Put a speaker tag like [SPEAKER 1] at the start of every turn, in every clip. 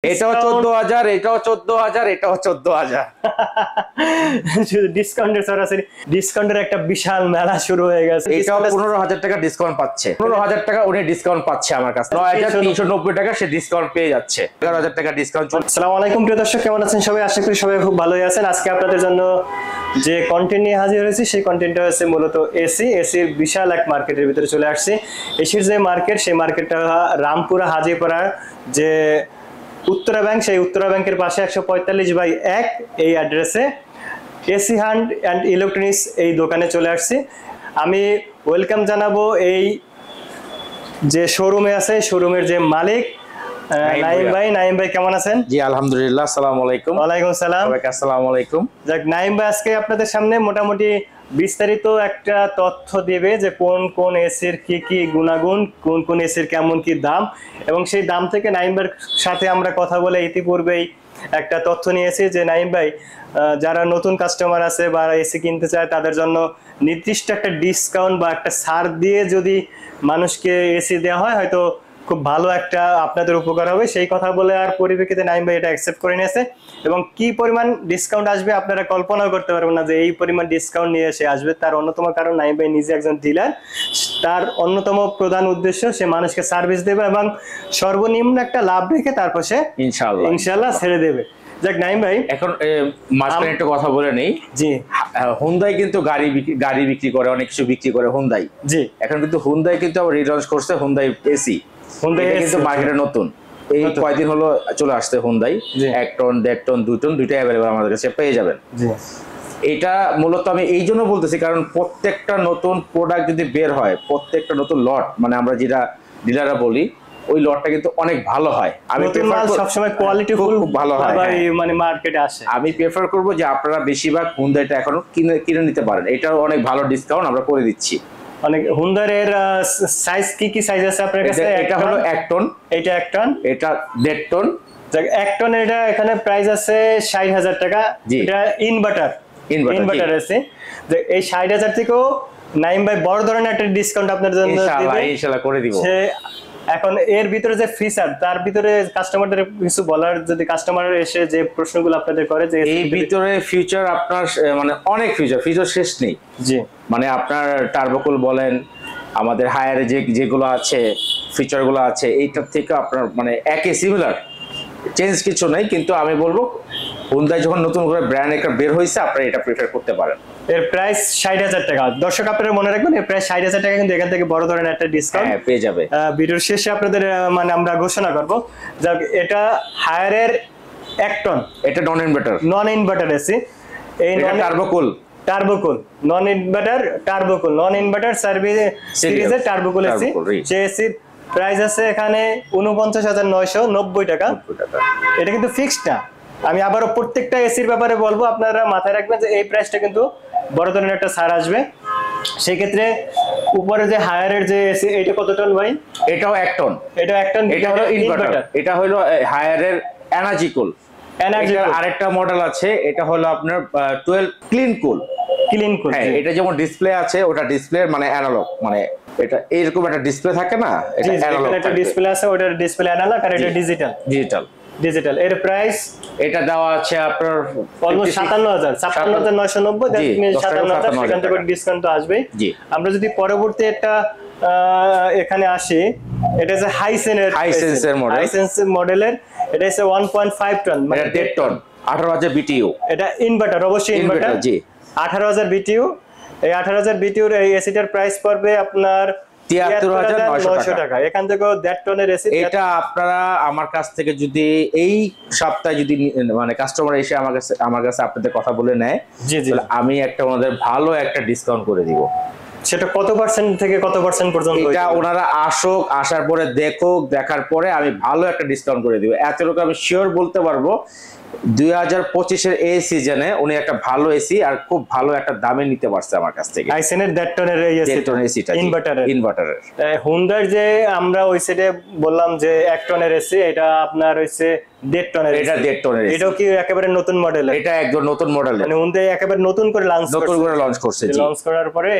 [SPEAKER 1] এটাও 14,000, এটাও 14,000, এটাও 14,000।
[SPEAKER 2] ডিসকাউন্টের সরাসরি ডিসকাউন্টের একটা বিশাল মেলা শুরু হয়ে গেছে।
[SPEAKER 1] এটাও 15,000 টাকা ডিসকাউন্ট পাচ্ছে, 15,000 টাকা উনি ডিসকাউন্ট পাচ্ছে আমার কাছে। 9,390 টাকা সে ডিসকাউন্ট পেয়ে যাচ্ছে, 11,000 টাকা ডিসকাউন্ট চলছে।
[SPEAKER 2] আসসালামু আলাইকুম প্রিয় দর্শক, কেমন আছেন সবাই? আশা করি সবাই খুব ভালোই আছেন। আজকে আপনাদের জন্য যে কন্টেন্ট নিয়ে হাজির হয়েছি সেই কন্টেন্টটা হচ্ছে মূলত এসির বিশাল এক মার্কেটের ভিতরে চলে আসছে। এসির যে মার্কেট, সেই মার্কেটটা রামপুরা হাজিপাড়ার যে উত্তরা ব্যাংক, সেই উত্তরা ব্যাংকের পাশে 145/1 এই অ্যাড্রেসে এসি হান্ট অ্যান্ড ইলেকট্রনিক্স এই দোকানে চলে আসছি। আমি ওয়েলকাম জানাবো এই যে শোরুমে আছে, শোরুমের যে মালিক নাইম ভাই। নাইম ভাই কেমন আছেন?
[SPEAKER 1] জি আলহামদুলিল্লাহ, আসসালামু আলাইকুম।
[SPEAKER 2] ওয়ালাইকুম সালাম।
[SPEAKER 1] আসসালামু আলাইকুম।
[SPEAKER 2] যাক, নাইম ভাই আজকে আপনাদের সামনে মোটামুটি বিস্তারিত একটা তথ্য দিবে যে কোন কোন এসির কি কি গুণাগুণ, কোন কোন এসির কেমন কি দাম, এবং সেই দাম থেকে নাইম ভাইয়ের সাথে আমরা কথা বলে ইতিপূর্বেই একটা তথ্য নিয়েছি যে নাইম ভাই যারা নতুন কাস্টমার আছে বা এসি কিনতে চায় তাদের জন্য নির্দিষ্ট একটা ডিসকাউন্ট বা একটা ছাড় দিয়ে যদি মানুষকে এসি দেওয়া হয়, হয়তো খুব ভালো একটা আপনাদের উপকার হবে। সেই কথা বলে আর পরিপ্রেক্ষিতে নাইম ভাই এটা অ্যাকসেপ্ট করে নিয়েছে, এবং কি পরিমাণ ডিসকাউন্ট আসবে আপনারা কল্পনাও করতে পারবেন না যে এই পরিমাণ ডিসকাউন্ট নিয়ে এসে আসবে। তার অন্যতম কারণ নাইম ভাই নিজে একজন ডিলার, তার অন্যতম প্রধান উদ্দেশ্য সে মানুষকে সার্ভিস দেবে এবং সর্বনিম্ন একটা লাভ রেখে তারপর সে ইনশাআল্লাহ ছেড়ে দেবে। যাক নাইম ভাই,
[SPEAKER 1] এখন মাঝখানে একটা কথা বলে নেই।
[SPEAKER 2] জি,
[SPEAKER 1] হুন্দাই কিন্তু গাড়ি বিক্রি করে, অনেক কিছু বিক্রি করে হুন্দাই। জি, এখন কিন্তু হুন্দাই কিন্তু আবার রিলঞ্চ করছে হুন্দাই এসি। হুন্দাই কিন্তু মার্কেটে নতুন, এই কয়েকদিন হলো চলে আসছে হুন্দাই। 1 টন 1.5 টন 2 টন দুইটাই অ্যাভেলেবল আমাদের কাছে পেয়ে যাবেন। এটা মূলত আমি এই জন্য বলতেছি কারণ প্রত্যেকটা নতুন প্রোডাক্ট যদি বের হয়, প্রত্যেকটা নতুন লট, মানে আমরা যেটা ডিলাররা বলি, ওই লটটা কিন্তু অনেক ভালো হয়। আমি
[SPEAKER 2] সবসময় কোয়ালিটি খুব ভালো হয়, মানে মার্কেটে আসে।
[SPEAKER 1] আমি প্রেফার করব যে আপনারা বেশিরভাগ হুন্দাইটা এখনো কিনে নিতে পারেন। এটাও অনেক ভালো ডিসকাউন্ট আমরা করে দিচ্ছি।
[SPEAKER 2] অনেক হুন্দারের সাইজ কি সাইজ আছে আপনার কাছে?
[SPEAKER 1] এটা হলো 1 টন,
[SPEAKER 2] এটা 1 টন,
[SPEAKER 1] এটা 1.5 টন।
[SPEAKER 2] 1 টন এটা এখানে প্রাইস আছে 60,000 টাকা। এটা ইনভার্টার আছে। যে এই 60,000 থেকেও নাইম ভাই বড় ধরনের একটা ডিসকাউন্ট আপনাদের জন্য
[SPEAKER 1] ইনশাআল্লাহ করে দিব।
[SPEAKER 2] এখন এর ভিতরে যে ফিচার, তার ভিতরে কাস্টমারদের কিছু বলার, যদি কাস্টমার এসে যে প্রশ্নগুলো আপনাদের করে যে
[SPEAKER 1] এই ভিতরে ফিচার আপনার মানে অনেক ফিচার শেষ নেই। জি, মানে আপনার টার্বোকুল বলেন, আমাদের হায়ারে যেগুলো আছে ফিচারগুলো আছে, এইটার থেকে আপনার মানে একই সিমিলার, চেঞ্জ কিছু নাই। কিন্তু আমি বলবো হুন্দাই যখন নতুন করে ব্র্যান্ড একটা বের হয়েছে, আপনারা এটা প্রেফার করতে পারেন।
[SPEAKER 2] এর প্রাইস 60,000 টাকা। দর্শক আপনারা মনে রাখবেন, এর প্রাইস 60,000 টাকা, কিন্তু এখান থেকে বড় ধরনের একটা ডিসকাউন্ট
[SPEAKER 1] পেয়ে যাবে।
[SPEAKER 2] ভিডিওর শেষে আপনাদের মানে আমরা ঘোষণা করব। যাক, এটা হায়ারের 1 টন, এটা নন ইনভার্টার এসি। এই টার্বোকুল নন ইনভার্টার সার্ভিস সিরিজের টার্বোকুল এসি। সেই এসির প্রাইস আছে এখানে 49,990 টাকা। এটা কিন্তু ফিক্সড না। আমি আবারও প্রত্যেকটা এসির ব্যাপারে বলবো, আপনারা মাথায় রাখবেন যে এই প্রাইসটা কিন্তু বড় ধরনের একটা ছাড় আসবে। সেই ক্ষেত্রে উপরে যে হায়ারের যে এসি, এটা কত টন ভাই?
[SPEAKER 1] এটাও 1 টন।
[SPEAKER 2] এটা 1 টন।
[SPEAKER 1] এটা হলো ইনভার্টার। এটা হলো হায়ারের এনার্জি কুল। আরেকটা মডেল আছে, এটা হলো আপনার 12 ক্লিন কুল। হ্যাঁ, এটা যেমন ডিসপ্লে আছে, ওটা ডিসপ্লে মানে অ্যানালগ, মানে এটা এইরকম একটা ডিসপ্লে থাকে না, এটা অ্যানালগ একটা ডিসপ্লে আছে, ওটার ডিসপ্লে অ্যানালগ, আর এটা ডিজিটাল। এর প্রাইস এটা দেওয়া আছে আপনার অলমোস্ট 57,990। সেখান থেকে ডিসকাউন্ট তো আসবেই। আমরা যদি পরবর্তী একটা এখানে আসি, এটা হচ্ছে হাইসেন্সের মডেলের। এটা হচ্ছে 1.5 টন, মানে 1.5 টন, 18,000 বিটিইউ। এটা ইনভার্টার, অবশ্যই ইনভার্টার। জি, 18,000 বিটিইউ। এই 18,000 বিটিইউর এই এসিটার প্রাইস পড়বে আপনার 73,900 টাকা। এখান থেকে 1.5 টনের এসি। এটা আপনারা আমার কাছ থেকে যদি এই সপ্তাহে যদি মানে কাস্টমার এসে আমার কাছে আপনাদের কথা বলে নেয়, তাহলে আমি একটা ওনাদের ভালো একটা ডিসকাউন্ট করে দিব। সেটা কত পার্সেন্ট থেকে কত পার্সেন্ট পর্যন্ত? এটা ওনারা আসার পরে দেখার পরে আমি ভালো একটা ডিসকাউন্ট করে দিব। এতটুকু আমি শিওর বলতে পারবো, 2025-এর এই সিজনে উনি একটা ভালো এসি আর খুব ভালো একটা দামে নিতে পারছে আমার কাছ থেকে। আইসেনের 1.5 টনের এই এসিটা ইনভার্টারের। হুন্ডার যে আমরা ওই সাইডে বললাম যে 1 টনের এসি, এটা আপনার হইছে 1.5 টনের। এটা 1.5 টনের। এটাও কি একেবারে নতুন মডেল? এটা একদম নতুন মডেল, মানে হুন্ডাই একেবারে নতুন করে লঞ্চ করছে। লঞ্চ করার পরে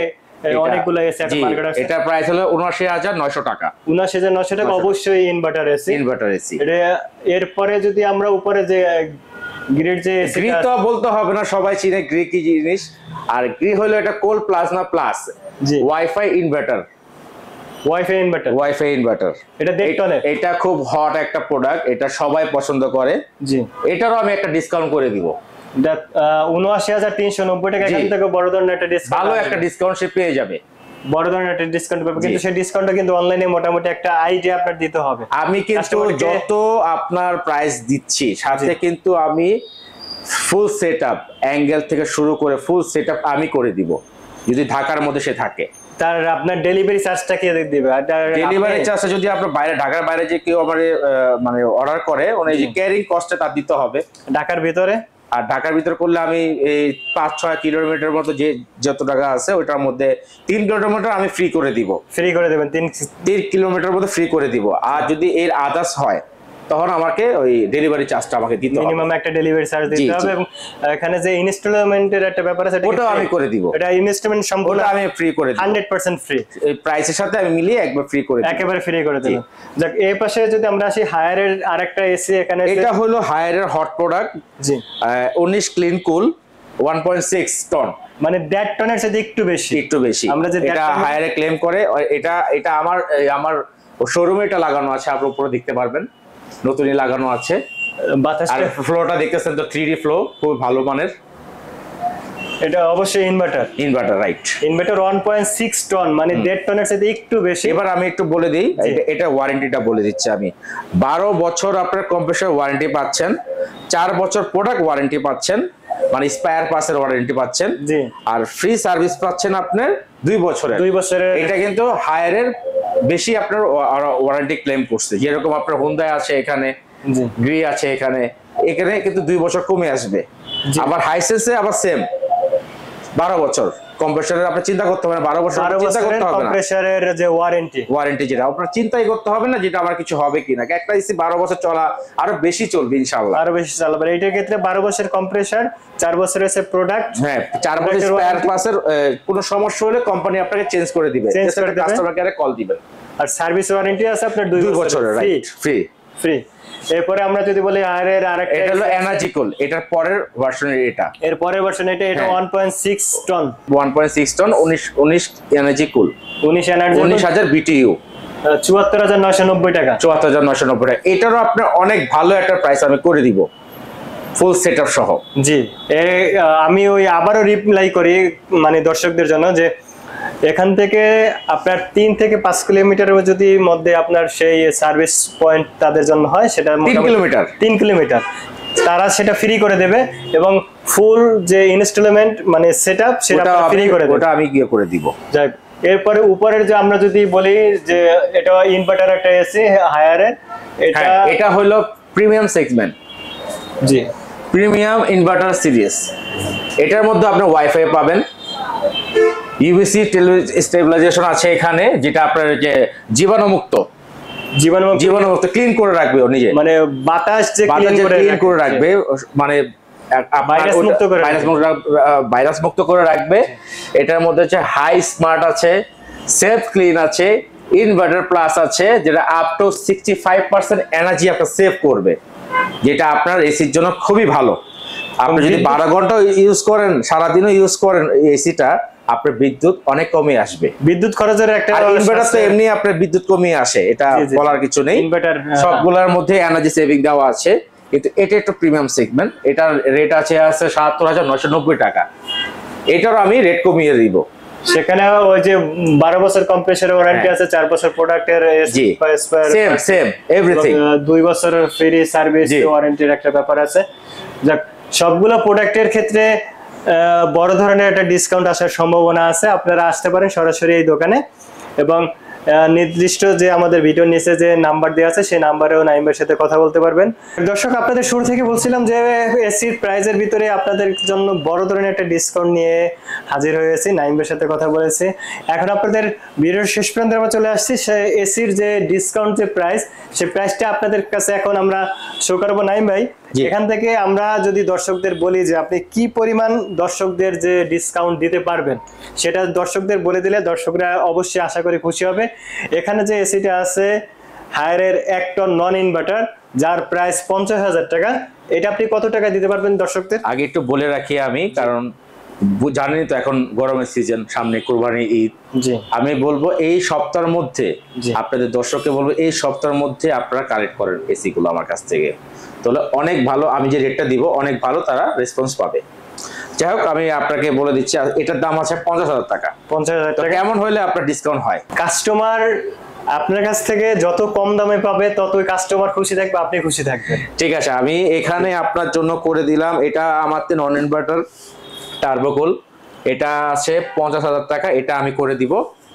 [SPEAKER 2] অনেকগুলো এসি একটা মার্কেট আছে।
[SPEAKER 1] এটা প্রাইস হলো ৭৯,৯০০ টাকা।
[SPEAKER 2] ৭৯,৯০০ টাকা, অবশ্যই ইনভার্টার এসি।
[SPEAKER 1] Inverter AC.
[SPEAKER 2] এরপরে যদি আমরা উপরে যে গ্রিড যে এসি,
[SPEAKER 1] গ্রি তো বলতে হবে না, সবাই চিনে গ্রি কি জিনিস। আর গ্রি হলো এটা cool plasma plus WiFi inverter. WiFi inverter
[SPEAKER 2] এটা দেখটনের,
[SPEAKER 1] এটা খুব হট একটা প্রোডাক্ট, এটা সবাই পছন্দ করে।
[SPEAKER 2] জি,
[SPEAKER 1] এটারও আমি একটা ডিসকাউন্ট করে দিব।
[SPEAKER 2] ৭৯,৩৯০ টাকা। এখান থেকে বড় ধরনের একটা ডিসকাউন্ট,
[SPEAKER 1] ভালো একটা ডিসকাউন্ট সে পেয়ে যাবে,
[SPEAKER 2] বড় ধরনের একটা ডিসকাউন্ট পাবে। কিন্তু সেই ডিসকাউন্টটা কিন্তু অনলাইনে মোটামুটি একটা আইডিয়া আপনার দিতে হবে।
[SPEAKER 1] আমি কিন্তু যত আপনার প্রাইস দিচ্ছি সাথে কিন্তু আমি ফুল সেটআপ অ্যাঙ্গেল থেকে শুরু করে ফুল সেটআপ আমি করে দিব, যদি ঢাকার মধ্যে সে থাকে।
[SPEAKER 2] তার আপনার ডেলিভারি চার্জটা কে দিবে?
[SPEAKER 1] ডেলিভারি চার্জটা যদি আপনার বাইরে, ঢাকার বাইরে যে কেউ আমার মানে অর্ডার করে, ওই যে ক্যারিং কস্টটা তার দিতে হবে।
[SPEAKER 2] ঢাকার ভিতরে,
[SPEAKER 1] আর ঢাকার ভিতরে করলে আমি এই ৫-৬ কিলোমিটার মতো যে যত টাকা আছে ওইটার মধ্যে ৩ কিলোমিটার আমি ফ্রি করে দিব।
[SPEAKER 2] ফ্রি করে দেবেন?
[SPEAKER 1] ৩ কিলোমিটার মধ্যে ফ্রি করে দিব। আর যদি এর আদার্স হয় তখন আমাকে ওই ডেলিভারি চার্জটা আমাকে দিতে হবে,
[SPEAKER 2] মিনিমাম একটা ডেলিভারি চার্জ দিতে হবে। এবং এখানে যে ইনস্টলমেন্টের একটা ব্যাপার আছে,
[SPEAKER 1] ওটাও আমি করে দিব।
[SPEAKER 2] এটা ইনস্টলমেন্ট সম্পূর্ণ
[SPEAKER 1] আমি ফ্রি করে দিব,
[SPEAKER 2] 100% ফ্রি।
[SPEAKER 1] এই প্রাইসের সাথে আমি মিলিয়ে একবার ফ্রি করে দিব,
[SPEAKER 2] একেবারে ফ্রি করে দেব। যাক, এই পাশে যদি আমরা আসি হায়ারের আরেকটা এসি, এখানে
[SPEAKER 1] এটা হলো হায়ারের হট প্রোডাক্ট।
[SPEAKER 2] জি,
[SPEAKER 1] 19 ক্লিন কুল 1.6 টন,
[SPEAKER 2] মানে 1.5 টনের সাথে একটু বেশি।
[SPEAKER 1] আমরা যে এটা হায়ারে ক্লেম করে, এটা আমার শোরুমে এটা লাগানো আছে, আপনারা উপরে দেখতে পারবেন, নতুনই লাগানো আছে। আর ফ্লোটা দেখতেছেন তো 3D ফ্লো, খুব ভালো মানের।
[SPEAKER 2] এটা অবশ্যই
[SPEAKER 1] ইনভার্টার রাইট।
[SPEAKER 2] ইনভার্টার 1.6 টন, মানে 1.5 টনের সাথে একটু বেশি।
[SPEAKER 1] এবার আমি একটু বলে দিই, এটা ওয়ারেন্টিটা বলে দিচ্ছি আমি। 12 বছর আপনার কম্প্রেসর ওয়ারেন্টি পাচ্ছেন, 4 বছর প্রোডাক্ট ওয়ারেন্টি পাচ্ছেন, মানে স্পায়ার পাসের ওয়ারেন্টি পাচ্ছেন।
[SPEAKER 2] জি,
[SPEAKER 1] আর ফ্রি সার্ভিস পাচ্ছেন আপনার 2 বছরের। এটা কিন্তু হায়ারের বেশি আপনার ওয়ারেন্টি ক্লেম করছে, যেরকম আপনার হোন্ডায় আছে, এখানে গ্রি আছে, এখানে কিন্তু 2 বছর কমে আসবে। আবার হাইসেন্সে আবার সেম 12 বছর কম্প্রেসরের আপনি চিন্তা করতে হবে না, 12 বছর চিন্তা করতে হবে না।
[SPEAKER 2] কম্প্রেসরের যে ওয়ারেন্টি
[SPEAKER 1] যেটা আপনার চিন্তাই করতে হবে না, যেটা আমার কিছু হবে কিনা। একটা এসি 12 বছর চলা, আরো বেশি চলবে ইনশাআল্লাহ,
[SPEAKER 2] আরো বেশি চালাবে। এইটার ক্ষেত্রে 12 বছর কম্প্রেসর, 4 বছর আছে প্রোডাক্ট।
[SPEAKER 1] হ্যাঁ, 4 বছর স্পেয়ার পাসের কোনো সমস্যা হলে কোম্পানি আপনাকে চেঞ্জ করে দিবে, কাস্টমার কেয়ারে কল দিবেন।
[SPEAKER 2] আর সার্ভিস ওয়ারেন্টি আছে আপনার 2 বছরের ফ্রি। এরপরে আমরা যদি বলি হায়ারের আরেকটা,
[SPEAKER 1] এটা হলো এনার্জি কুল, এটার পরের ভার্সন,
[SPEAKER 2] এর পরের ভার্সন এটা 1.6 ton,
[SPEAKER 1] 1.6 ton 19 energy cool,
[SPEAKER 2] 19,000
[SPEAKER 1] BTU,
[SPEAKER 2] ৭৪,৯৯০ টাকা।
[SPEAKER 1] ৭৪,৯৯০ টাকা। এটারও আপনার অনেক ভালো একটা প্রাইস আমি করে দিব, ফুল সেটআপ সহ।
[SPEAKER 2] জি, আমি ওই আবারও রিপ্লাই করি মানে দর্শকদের জন্য, যে এখান থেকে আপনার 3 থেকে 5 কিলোমিটারের যদি মধ্যে আপনার সেই সার্ভিস পয়েন্ট তাদের জন্য হয়, সেটা 3 কিলোমিটার তারা সেটা ফ্রি করে দেবে। এবং ফুল যে ইনস্টলমেন্ট মানে সেটআপ, সেটা ফ্রি করে দেবে,
[SPEAKER 1] ওটা আমি গিয়ে করে দিব।
[SPEAKER 2] যাক, এরপরে উপরের যে আমরা যদি বলি যে এটা ইনভার্টার একটা এসি হায়ারের,
[SPEAKER 1] এটা হলো প্রিমিয়াম সেগমেন্ট।
[SPEAKER 2] জি,
[SPEAKER 1] প্রিমিয়াম ইনভার্টার সিরিজ। এটার মধ্যে আপনি ওয়াইফাই পাবেন, ইউভিসি স্টেবিলাইজেশন আছে এখানে, যেটা আপনার যে জীবাণুমুক্ত ক্লিন করে রাখবে, ও নিজে, মানে
[SPEAKER 2] বাতাস যে
[SPEAKER 1] ক্লিন করে রাখবে, মানে ভাইরাস মুক্ত করে রাখবে। এটার মধ্যে হচ্ছে হাই স্মার্ট আছে, সেফ ক্লিন আছে, ইনভার্টার প্লাস আছে, যেটা আপ টু 65% এনার্জি আপনার সেভ করবে, যেটা আপনার এসির জন্য খুবই ভালো। আপনি যদি 12 ঘন্টা ইউজ করেন, সারাদিনও ইউজ করেন এসিটা, আপনার বিদ্যুৎ অনেক কমে আসবে।
[SPEAKER 2] বিদ্যুৎ খরচের একটা,
[SPEAKER 1] ইনভার্টার তো এমনি আপনার বিদ্যুৎ কমিয়ে আসে, এটা বলার কিছু নেই।
[SPEAKER 2] ইনভার্টার
[SPEAKER 1] সবগুলোর মধ্যে এনার্জি সেভিং দেওয়া আছে, কিন্তু এটা একটু প্রিমিয়াম সেগমেন্ট। এটার রেট আছে ৭৪,৯৯০ টাকা। এটারও আমি রেট কমিয়ে দিব।
[SPEAKER 2] সেখানে ওই যে 12 বছর কম্প্রেসরের ওয়ারেন্টি আছে, 4 বছর প্রোডাক্টের
[SPEAKER 1] সেম এভরিথিং,
[SPEAKER 2] 2 বছর ফ্রি সার্ভিস ওয়ারেন্টির একটা ব্যাপার আছে। যাক, সবগুলো প্রোডাক্টের ক্ষেত্রে বড় ধরনের একটা ডিসকাউন্ট আসার সম্ভাবনা আছে। আপনারা আসতে পারেন সরাসরি এই দোকানে। এবং নির্দিষ্ট যে আমাদের ভিডিও নিচে যে নাম্বার দেওয়া আছে সেই নাম্বারেও নাইমের সাথে কথা বলতে পারবেন। দর্শক, আপনাদের শুরু থেকে বলছিলাম যে এসির প্রাইজের ভিতরে আপনাদের জন্য বড় ধরনের একটা ডিসকাউন্ট নিয়ে হাজির হয়েছি, নাইমের সাথে কথা বলেছি। এখন আপনাদের ভিডিওর শেষ পর্যন্ত আমরা চলে আসছি, সে এসির যে ডিসকাউন্ট যে প্রাইস, সেই প্রাইসটা আপনাদের কাছে এখন আমরা শো করবো। নাইম ভাই, এখান থেকে আমরা যদি দর্শকদের বলি যে আপনি কি পরিমাণ দর্শকদের যে ডিসকাউন্ট দিতে পারবেন, সেটা দর্শকদের বলে দিলে দর্শকরা অবশ্যই আশা করি খুশি হবে। এখানে যে এসিটা আছে হায়ারের 1 টন নন ইনভার্টার, যার প্রাইস 50,000 টাকা, এটা আপনি কত টাকা দিতে পারবেন দর্শকদের?
[SPEAKER 1] আগে একটু বলে রাখি আমি, কারণ জানেনই তো এখন গরমের সিজন, সামনে কুরবানি ঈদ।
[SPEAKER 2] জি,
[SPEAKER 1] আমি বলবো এই সপ্তাহের মধ্যে আপনাদের দর্শককে বলবো এই সপ্তাহের মধ্যে আপনারা কালেক্ট করেন এসি গুলো আমার কাছ থেকে, তাহলে অনেক ভালো, আমি যে রেটটা দিব অনেক ভালো তারা রেসপন্স পাবে। যাই হোক, আমি আপনাকে বলে দিচ্ছি এটার দাম আছে 50,000 টাকা।
[SPEAKER 2] 50,000 টাকা।
[SPEAKER 1] কেমন হলে আপনার ডিসকাউন্ট হয়?
[SPEAKER 2] কাস্টমার আপনার কাছ থেকে যত কম দামে পাবে ততই কাস্টমার খুশি থাকবে, আপনি খুশি থাকবেন।
[SPEAKER 1] ঠিক আছে, আমি এখানে আপনার জন্য করে দিলাম, এটা আমার নন ইনভার্টার টার্বোকুল, এটা আছে 50,000 টাকা, এটা আমি করে দিব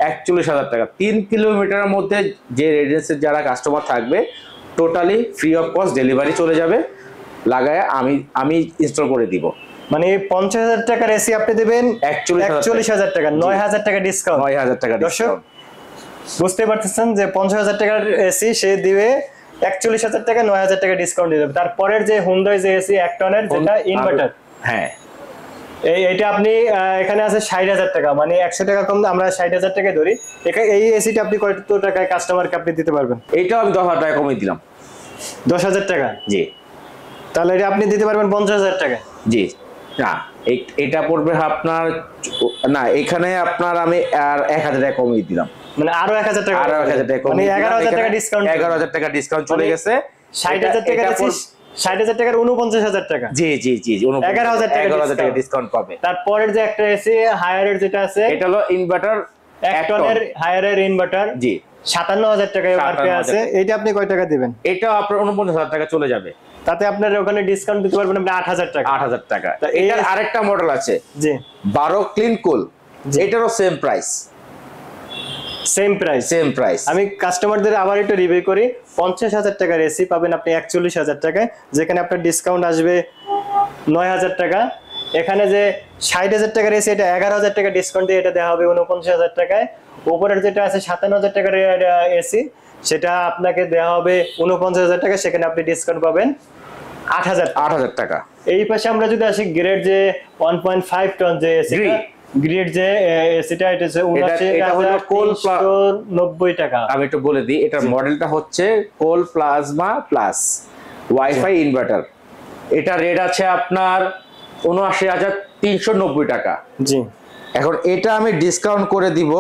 [SPEAKER 1] 41,000 টাকা। 3 কিলোমিটারের মধ্যে যে রেডিয়েন্সের যারা কাস্টমার থাকবে totally free of cost delivery চলে যাবে, লাগায় আমি ইনস্টল করে দিব।
[SPEAKER 2] মানে 50,000 টাকার এসি আপনি দেবেন 41,000 টাকা, 9,000 টাকা ডিসকাউন্ট।
[SPEAKER 1] 9,000 টাকা
[SPEAKER 2] দর্শক বুঝতে পারতেছেন যে 50,000 টাকার এসি সে দিবে 41,000 টাকা, 9,000 টাকা ডিসকাউন্ট দিয়ে দেবে। তারপরের যে হুন্ডাই যে এসি 1 টনের যেটা ইনভার্টার,
[SPEAKER 1] হ্যাঁ
[SPEAKER 2] এইটা আপনি এখানে আছে 60,000 টাকা, মানে 100 টাকা কম, আমরা 60,000 টাকায় ধরি। এই এসিটা আপনি কত টাকায় কাস্টমারকে আপনি দিতে পারবেন?
[SPEAKER 1] এইটাও আমি 10,000 টাকা কমিয়ে দিলাম।
[SPEAKER 2] 10,000 টাকা?
[SPEAKER 1] জি।
[SPEAKER 2] তাহলে এটা আপনি দিতে পারবেন 50,000 টাকা?
[SPEAKER 1] জি না, এটা পড়বে আপনার, না এখানে আপনার আমি আর 1,000 টাকা কমিয়ে দিলাম,
[SPEAKER 2] মানে আরো 1,000 টাকা,
[SPEAKER 1] আরো 1,000 টাকা
[SPEAKER 2] মানে
[SPEAKER 1] কমিয়ে
[SPEAKER 2] 11,000 টাকা ডিসকাউন্ট।
[SPEAKER 1] 11,000 টাকা ডিসকাউন্ট চলে গেছে।
[SPEAKER 2] 60,000 টাকা দিছিস, 60,000 টাকার 49,000 টাকা।
[SPEAKER 1] জি জি জি,
[SPEAKER 2] 11,000
[SPEAKER 1] টাকা ডিসকাউন্ট পাবে।
[SPEAKER 2] তারপরের যে একটা এসি হায়ারের যেটা আছে,
[SPEAKER 1] এটা হলো ইনভার্টার
[SPEAKER 2] 1 টনের হায়ারের ইনভার্টার,
[SPEAKER 1] জি
[SPEAKER 2] 57,000 টাকা এমআরপি আছে। এইটা আপনি কয় টাকা দিবেন?
[SPEAKER 1] এটা আপনার 49,000 টাকা চলে যাবে,
[SPEAKER 2] তাতে আপনার ওখানে ডিসকাউন্ট দিতে পারবেন আপনি 8,000 টাকা।
[SPEAKER 1] 8,000 টাকা। এটার আরেকটা মডেল আছে,
[SPEAKER 2] জি
[SPEAKER 1] 12 ক্লিন কুল, এটারও সেম প্রাইস। Same price.
[SPEAKER 2] আমি কাস্টমারদের আবার একটু রিভিউ করি। 50,000 টাকার এসি পাবেন আপনি 41,000 টাকায়, যেখানে আপনার ডিসকাউন্ট আসবে 9,000 টাকা। এখানে যে 60,000 টাকার এসি, এটা 11,000 টাকা ডিসকাউন্ট দিয়ে এটা দেওয়া হবে 49,000 টাকায়। উপরের যেটা আছে 57,000 টাকার এসি, সেটা আপনাকে দেওয়া হবে 49,000 টাকা, সেখানে আপনি ডিসকাউন্ট পাবেন 8,000 টাকা। এই পাশে আমরা যদি আসি গ্রেড যে 1.5 টন যে এসি, গ্রেড যে এসিটা, এটা হচ্ছে 79,390 টাকা।
[SPEAKER 1] আমি একটু বলে দিই, এটার মডেলটা হচ্ছে কোল প্লাজমা প্লাস ওয়াইফাই ইনভার্টার। এটা রেট আছে আপনার 79,390 টাকা।
[SPEAKER 2] জি,
[SPEAKER 1] এখন এটা আমি ডিসকাউন্ট করে দিব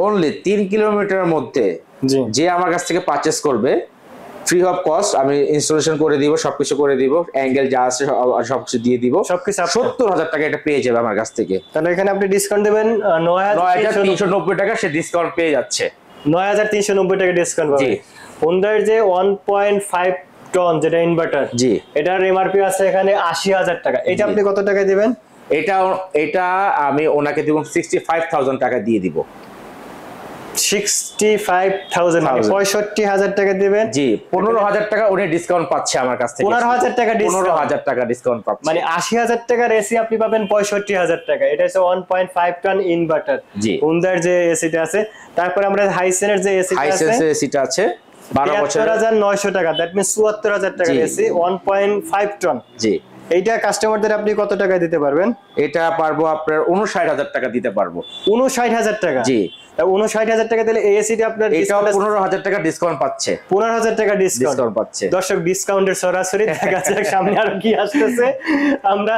[SPEAKER 1] অনলি 3 কিলোমিটারের মধ্যে।
[SPEAKER 2] জি,
[SPEAKER 1] যে আমার কাছ থেকে পারচেস করবে ফ্রি অফ কস্ট আমি ইনস্টলেশন করে দিব, সবকিছু করে দিব, অ্যাঙ্গেল যা আছে সবকিছু দিয়ে দিব,
[SPEAKER 2] সবকিছু
[SPEAKER 1] 70,000 টাকা এটা পেয়ে যাবে আমার কাছ থেকে।
[SPEAKER 2] তাহলে এখানে আপনি ডিসকাউন্ট দেবেন
[SPEAKER 1] 9,390 টাকা, সে ডিসকাউন্ট পেয়ে যাচ্ছে।
[SPEAKER 2] 9,390 টাকা ডিসকাউন্ট পাবে। হোন্ডার যে 1.5 টন যেটা ইনভার্টার,
[SPEAKER 1] জি,
[SPEAKER 2] এটার এমআরপি আছে এখানে 80,000 টাকা। এটা আপনি কত টাকায় দিবেন?
[SPEAKER 1] এটা আমি ওনাকে দিব 65,000 টাকা দিয়ে দিব।
[SPEAKER 2] 65,000 মানে 65,000 টাকা দিবেন।
[SPEAKER 1] জি, 15,000 টাকা উনি ডিসকাউন্ট পাচ্ছে আমার কাছ থেকে।
[SPEAKER 2] 15,000 টাকা ডিসকাউন্ট,
[SPEAKER 1] 15,000 টাকা ডিসকাউন্ট পাচ্ছে,
[SPEAKER 2] মানে 80,000 টাকার এসি আপনি পাবেন 65,000 টাকা। এটা হচ্ছে 1.5 টন ইনভার্টার,
[SPEAKER 1] জি,
[SPEAKER 2] হোন্ডার যে এসিটা আছে। তারপর আমরা হাইসেনের যে এসিটা আছে,
[SPEAKER 1] হাইসেনের এসিটা আছে 12 বছরের,
[SPEAKER 2] 73,900 টাকা, দ্যাট মিন্স 74,000 টাকার এসি 1.5 টন।
[SPEAKER 1] জি,
[SPEAKER 2] এইটা কাস্টমারদের আপনি কত টাকা দিতে পারবেন?
[SPEAKER 1] এটা পারবো আপনার 59,000 টাকা দিতে পারবো।
[SPEAKER 2] 59,000 টাকা? জি, 59,000 টাকা দিলে এই এসিটা আপনার
[SPEAKER 1] এটাও 15,000 টাকা ডিসকাউন্ট পাচ্ছে।
[SPEAKER 2] 15,000 টাকা ডিসকাউন্ট পাচ্ছে। দর্শক, ডিসকাউন্টের সরাসরি দেখা যাক সামনে আর কি আসতেছে আমরা।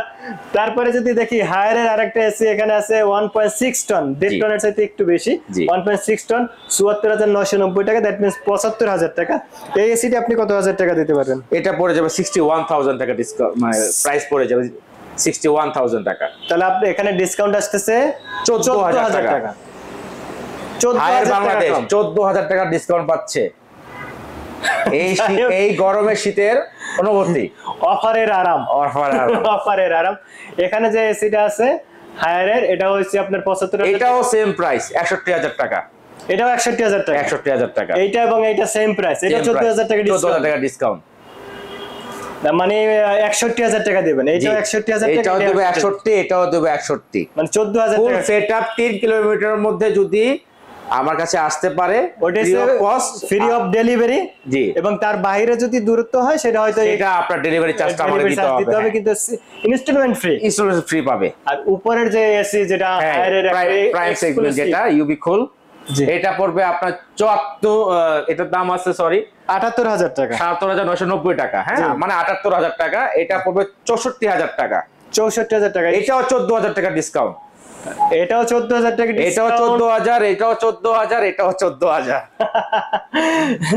[SPEAKER 2] তারপরে যদি দেখি হায়ারের আরেকটা এসি এখানে আছে 1.6 টন, 1.5 টনের চাইতে একটু বেশি, 1.6 টন 74,990 টাকা, দ্যাট মিন্স 75,000 টাকা। এই এসিটা আপনি কত হাজার টাকা দিতে পারবেন?
[SPEAKER 1] এটা পড়ে যাবে 61,000 টাকা ডিসকাউন্ট, মানে প্রাইস পড়ে যাবে 61,000 টাকা।
[SPEAKER 2] তাহলে আপনি এখানে ডিসকাউন্ট আসতেছে 14,000 টাকা।
[SPEAKER 1] বাংলাদেশ 14,000 টাকা ডিসকাউন্ট পাচ্ছে। এই গরমের শীতের অনুভূতি,
[SPEAKER 2] অফারের আরাম, অফারের আরাম। এখানে যে এসিটা আছে হায়ারের, এটা হচ্ছে আপনার 75,000,
[SPEAKER 1] এটাও সেম প্রাইস 61,000 টাকা।
[SPEAKER 2] এটাও 61000 টাকা,
[SPEAKER 1] 61000 টাকা।
[SPEAKER 2] এইটা এবং এইটা সেম প্রাইস, এটা 14000 টাকা
[SPEAKER 1] 14000 টাকা ডিসকাউন্ট,
[SPEAKER 2] মানে 61000 টাকা দিবেন, এইটাও 61000 টাকা,
[SPEAKER 1] এটাও দেবে 61, এটাও দেবে 61,
[SPEAKER 2] মানে 14000
[SPEAKER 1] ফুল
[SPEAKER 2] টাকা
[SPEAKER 1] সেটআপ 3 কিলোমিটারের মধ্যে যদি আমার কাছে আসতে পারে,
[SPEAKER 2] ওটা
[SPEAKER 1] free of cost,
[SPEAKER 2] free of delivery.
[SPEAKER 1] জি,
[SPEAKER 2] এবং তার বাইরে যদি দূরত্ব হয় সেটা হয়তো
[SPEAKER 1] এটা আপনার ডেলিভারি চার্জটা আমাকে দিতে হবে,
[SPEAKER 2] কিন্তু ইনস্টলমেন্ট ফ্রি,
[SPEAKER 1] ইনস্টলেশন ফ্রি পাবে।
[SPEAKER 2] আর উপরের যে এসি যেটা হায়ারের
[SPEAKER 1] প্রাইম সেগমেন্ট যেটা ইউবি কুল, এটা পড়বে আপনার 74, এটার দাম আছে সরি
[SPEAKER 2] 78000 টাকা,
[SPEAKER 1] 77990 টাকা, হ্যাঁ মানে 78000 টাকা, এটা পড়বে 64000 টাকা,
[SPEAKER 2] 64000 টাকা,
[SPEAKER 1] এটাও 14000 টাকা ডিসকাউন্ট,
[SPEAKER 2] এটাও 14000 টাকা,
[SPEAKER 1] এটাও 14000, এটাও 14000, এটাও 14000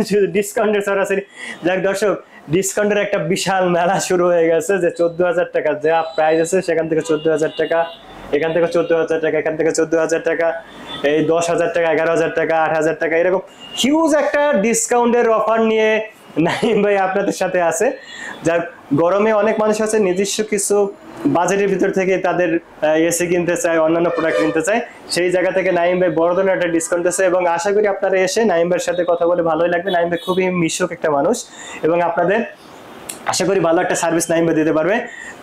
[SPEAKER 2] শুধু ডিসকাউন্টের সরাসরি। যাক দর্শক, ডিসকাউন্টের একটা বিশাল মেলা শুরু হয়ে গেছে, যে 14000 টাকা যা প্রাইস আছে সেখান থেকে 14000 টাকা, এখান থেকে 14000 টাকা, এখান থেকে 14000 টাকা, এই 10000 টাকা, 11000 টাকা, 8000 টাকা, এরকম হিউজ একটা ডিসকাউন্টের অফার নিয়ে নাইম ভাই আপনাদের সাথে আছে। যার গরমে অনেক মানুষ আছে নিজস্ব কিছু বাজেটের ভিতর থেকে তাদের এসি কিনতে চায়, অন্যান্য প্রোডাক্ট কিনতে চায়, সেই জায়গা থেকে নাইম ভাই বড় ধরনের একটা ডিসকাউন্ট আছে, এবং আশা করি আপনারা এসে নাইম ভাইয়ের সাথে কথা বলে ভালোই লাগবে। নাইম ভাই খুবই মিশুক একটা মানুষ, এবং আপনাদের আশা করি ভালো একটা সার্ভিস নাইম ভাই দিতে পারবে।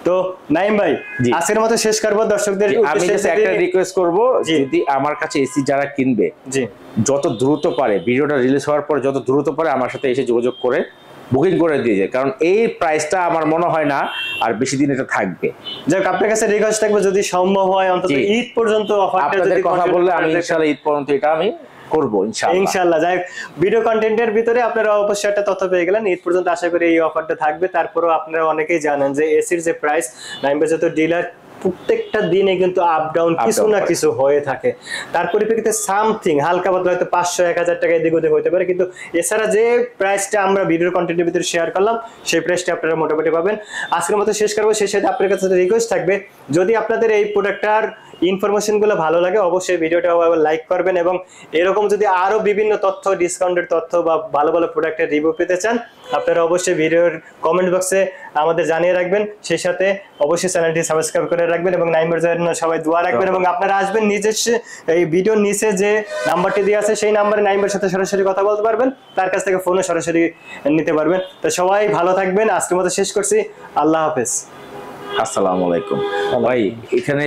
[SPEAKER 2] তো নাইম ভাই, আজকের মতো শেষ করবো, দর্শকদের
[SPEAKER 1] আমি একটা রিকোয়েস্ট করব, যদি আমার কাছে এসি যারা কিনবে,
[SPEAKER 2] জি
[SPEAKER 1] যত দ্রুত পারে, ভিডিওটা রিলিজ হওয়ার পর যত দ্রুত পারে আমার সাথে এসে যোগাযোগ করে বুকিং করে দিয়ে যায়, কারণ এই প্রাইসটা আমার মনে হয় না আর বেশি দিন এটা থাকবে।
[SPEAKER 2] যাক, আপনার কাছে রিকোয়েস্ট থাকবে যদি সম্ভব হয় অন্তত ঈদ পর্যন্ত অফারটা যদি
[SPEAKER 1] কথা বললে আমি ইনশাআল্লাহ ঈদ পর্যন্ত এটা আমি করব
[SPEAKER 2] ইনশাআল্লাহ। যাই ভিডিও কন্টেন্টের ভিতরে আপনারা অবশ্যই একটা তথ্য পেয়ে গেলেন, ঈদ পর্যন্ত আশা করি এই অফারটা থাকবে। তারপরেও আপনারা অনেকেই জানেন যে এসির যে প্রাইস, নাইম ভাই যত ডিলার প্রত্যেকটা দিনে কিন্তু আপ ডাউন কিছু না কিছু হয়ে থাকে, তার পরিপ্রেক্ষিতে সামথিং হালকা পাতলা হয়তো 500-1000 টাকা এদিক ওদিক হতে পারে, কিন্তু এছাড়া যে প্রাইসটা আমরা ভিডিওর কন্টেন্টের ভিতরে শেয়ার করলাম সেই প্রাইসটা আপনারা মোটামুটি পাবেন। আজকের মতো শেষ করবো, সেই সাথে আপনার কাছে রিকোয়েস্ট থাকবে, যদি আপনাদের এই প্রোডাক্টটার ইনফরমেশন গুলো ভালো লাগে অবশ্যই ভিডিওটা লাইক করবেন, এবং এরকম যদি আরো বিভিন্ন তথ্য, ডিসকাউন্টের তথ্য বা ভালো ভালো প্রোডাক্টের রিভিউ পেতে চান, আপনারা অবশ্যই ভিডিওর কমেন্ট বক্সে আমাদের জানিয়ে রাখবেন। সেই সাথে অবশ্যই চ্যানেলটি সাবস্ক্রাইব করে রাখবেন, এবং নাইমের জন্য সবাই দোয়া রাখবেন, এবং আপনারা আসবেন নিজস্ব এই ভিডিওর নিচে যে নাম্বারটি দেওয়া আছে সেই নাম্বারে নাইমের সাথে সরাসরি কথা বলতে পারবেন, তার কাছ থেকে ফোনে সরাসরি নিতে পারবেন। তো সবাই ভালো থাকবেন, আজকের মতো শেষ করছি, আল্লাহ হাফেজ,
[SPEAKER 1] আসসালামু আলাইকুম। ভাই এখানে